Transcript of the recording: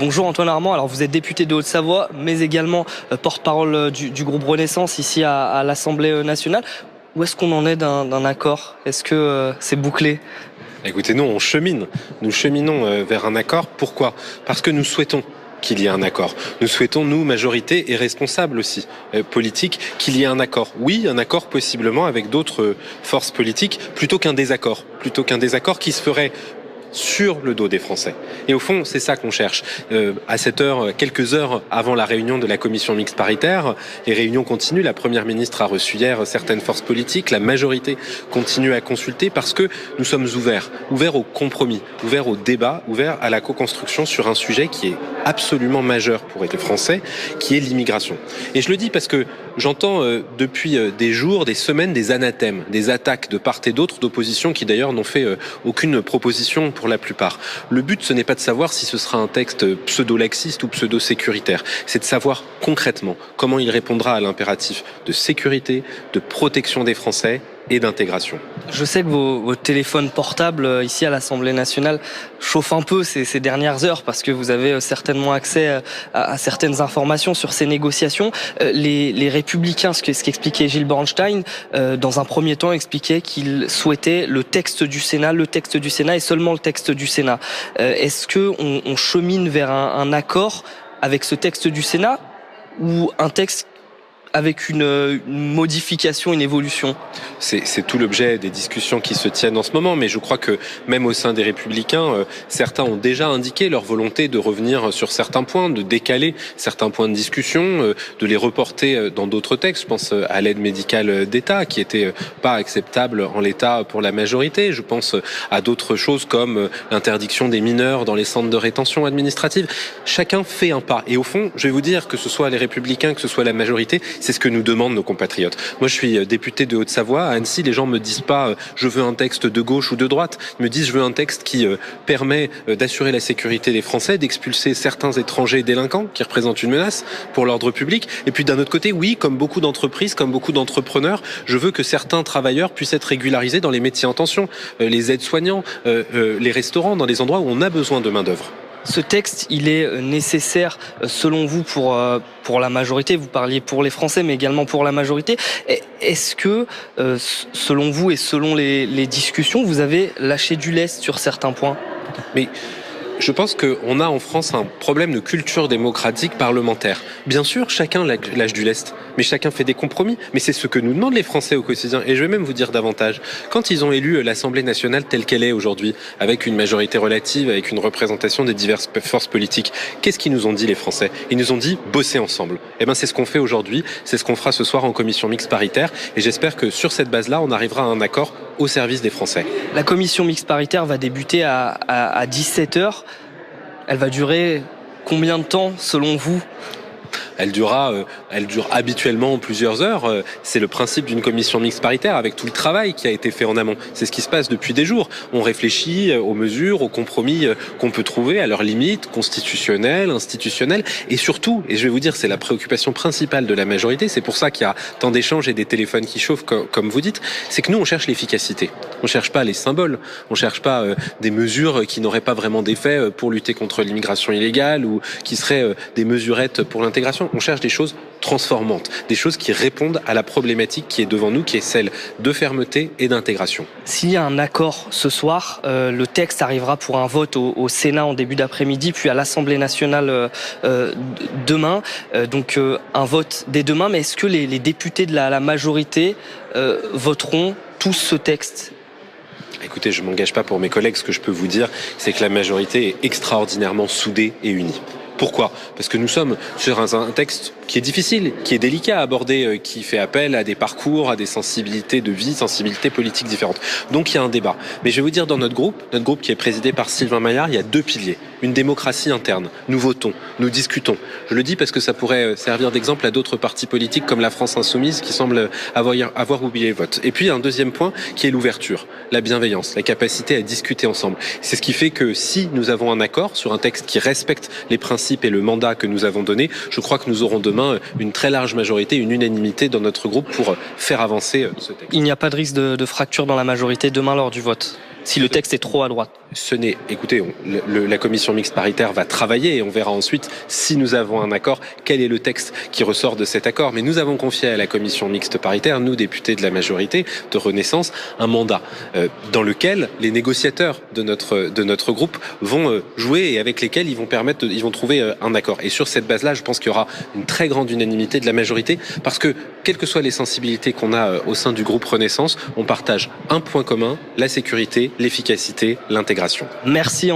Bonjour Antoine Armand, alors vous êtes député de Haute-Savoie, mais également porte-parole du groupe Renaissance ici à l'Assemblée nationale. Où est-ce qu'on en est d'un accord? Est-ce que c'est bouclé? Écoutez, nous, on chemine. Nous cheminons vers un accord. Pourquoi? Parce que nous souhaitons qu'il y ait un accord. Nous souhaitons, nous, majorité et responsables aussi, politiques, qu'il y ait un accord. Oui, un accord possiblement avec d'autres forces politiques, plutôt qu'un désaccord. Plutôt qu'un désaccord qui se ferait sur le dos des Français. Et au fond, c'est ça qu'on cherche. À cette heure, quelques heures avant la réunion de la commission mixte paritaire, les réunions continuent. La Première ministre a reçu hier certaines forces politiques. La majorité continue à consulter parce que nous sommes ouverts au compromis, ouverts au débat, ouverts à la co-construction sur un sujet qui est absolument majeur pour les Français, qui est l'immigration. Et je le dis parce que j'entends depuis des jours, des semaines, des anathèmes, des attaques de part et d'autre d'opposition qui d'ailleurs n'ont fait aucune proposition pour la plupart. Le but, ce n'est pas de savoir si ce sera un texte pseudo-laxiste ou pseudo-sécuritaire. C'est de savoir concrètement comment il répondra à l'impératif de sécurité, de protection des Français et d'intégration. Je sais que vos téléphones portables ici à l'Assemblée nationale chauffent un peu ces dernières heures parce que vous avez certainement accès à certaines informations sur ces négociations. Les Républicains, ce qu'expliquait Gilles Bornstein, dans un premier temps expliquait qu'il souhaitait le texte du Sénat et seulement le texte du Sénat. Est-ce qu'on chemine vers un accord avec ce texte du Sénat ou un texte avec une modification, une évolution? C'est tout l'objet des discussions qui se tiennent en ce moment, mais je crois que même au sein des Républicains, certains ont déjà indiqué leur volonté de revenir sur certains points, de décaler certains points de discussion, de les reporter dans d'autres textes. Je pense à l'aide médicale d'État, qui était pas acceptable en l'état pour la majorité. Je pense à d'autres choses comme l'interdiction des mineurs dans les centres de rétention administrative. Chacun fait un pas. Et au fond, je vais vous dire, que ce soit les Républicains, que ce soit la majorité, c'est ce que nous demandent nos compatriotes. Moi, je suis député de Haute-Savoie. À Annecy, les gens me disent pas je veux un texte de gauche ou de droite. Ils me disent je veux un texte qui permet d'assurer la sécurité des Français, d'expulser certains étrangers délinquants qui représentent une menace pour l'ordre public. Et puis d'un autre côté, oui, comme beaucoup d'entreprises, comme beaucoup d'entrepreneurs, je veux que certains travailleurs puissent être régularisés dans les métiers en tension, les aides-soignants, les restaurants, dans les endroits où on a besoin de main-d'œuvre. Ce texte, il est nécessaire selon vous pour la majorité. Vous parliez pour les Français, mais également pour la majorité. Est-ce que, selon vous et selon les discussions, vous avez lâché du lest sur certains points? Mais je pense qu'on a en France un problème de culture démocratique parlementaire. Bien sûr, chacun lâche du lest, mais chacun fait des compromis. Mais c'est ce que nous demandent les Français au quotidien. Et je vais même vous dire davantage. Quand ils ont élu l'Assemblée nationale telle qu'elle est aujourd'hui, avec une majorité relative, avec une représentation des diverses forces politiques, qu'est-ce qu'ils nous ont dit les Français? Ils nous ont dit bosser ensemble. Eh ben, c'est ce qu'on fait aujourd'hui, c'est ce qu'on fera ce soir en commission mixte paritaire. Et j'espère que sur cette base-là, on arrivera à un accord au service des Français. La commission mixte paritaire va débuter à 17h. Elle va durer combien de temps selon vous? Elle dure habituellement plusieurs heures. C'est le principe d'une commission mixte paritaire avec tout le travail qui a été fait en amont. C'est ce qui se passe depuis des jours. On réfléchit aux mesures, aux compromis qu'on peut trouver à leurs limites constitutionnelles, institutionnelles et surtout, et je vais vous dire, c'est la préoccupation principale de la majorité, c'est pour ça qu'il y a tant d'échanges et des téléphones qui chauffent, comme vous dites, c'est que nous, on cherche l'efficacité. On cherche pas les symboles. On cherche pas des mesures qui n'auraient pas vraiment d'effet pour lutter contre l'immigration illégale ou qui seraient des mesurettes pour l'intégration. On cherche des choses transformantes, des choses qui répondent à la problématique qui est devant nous, qui est celle de fermeté et d'intégration. S'il y a un accord ce soir, le texte arrivera pour un vote au Sénat en début d'après-midi, puis à l'Assemblée nationale demain. Donc un vote dès demain, mais est-ce que les députés de la majorité voteront tous ce texte? Écoutez, je ne m'engage pas pour mes collègues. Ce que je peux vous dire, c'est que la majorité est extraordinairement soudée et unie. Pourquoi? Parce que nous sommes sur un texte qui est difficile, qui est délicat à aborder, qui fait appel à des parcours, à des sensibilités de vie, sensibilités politiques différentes. Donc il y a un débat. Mais je vais vous dire, dans notre groupe qui est présidé par Sylvain Maillard, il y a deux piliers. Une démocratie interne. Nous votons, nous discutons. Je le dis parce que ça pourrait servir d'exemple à d'autres partis politiques comme la France Insoumise qui semble avoir oublié le vote. Et puis un deuxième point qui est l'ouverture, la bienveillance, la capacité à discuter ensemble. C'est ce qui fait que si nous avons un accord sur un texte qui respecte les principes et le mandat que nous avons donné, je crois que nous aurons demain une très large majorité, une unanimité dans notre groupe pour faire avancer ce texte. Il n'y a pas de risque de fracture dans la majorité demain lors du vote? si le texte est trop à droite? Écoutez, la commission mixte paritaire va travailler et on verra ensuite si nous avons un accord, quel est le texte qui ressort de cet accord. Mais nous avons confié à la commission mixte paritaire, nous députés de la majorité de Renaissance, un mandat dans lequel les négociateurs de notre groupe vont jouer et avec lesquels ils vont trouver un accord. Et sur cette base-là, je pense qu'il y aura une très grande unanimité de la majorité parce que, quelles que soient les sensibilités qu'on a au sein du groupe Renaissance, on partage un point commun, la sécurité, l'efficacité, l'intégration. Merci.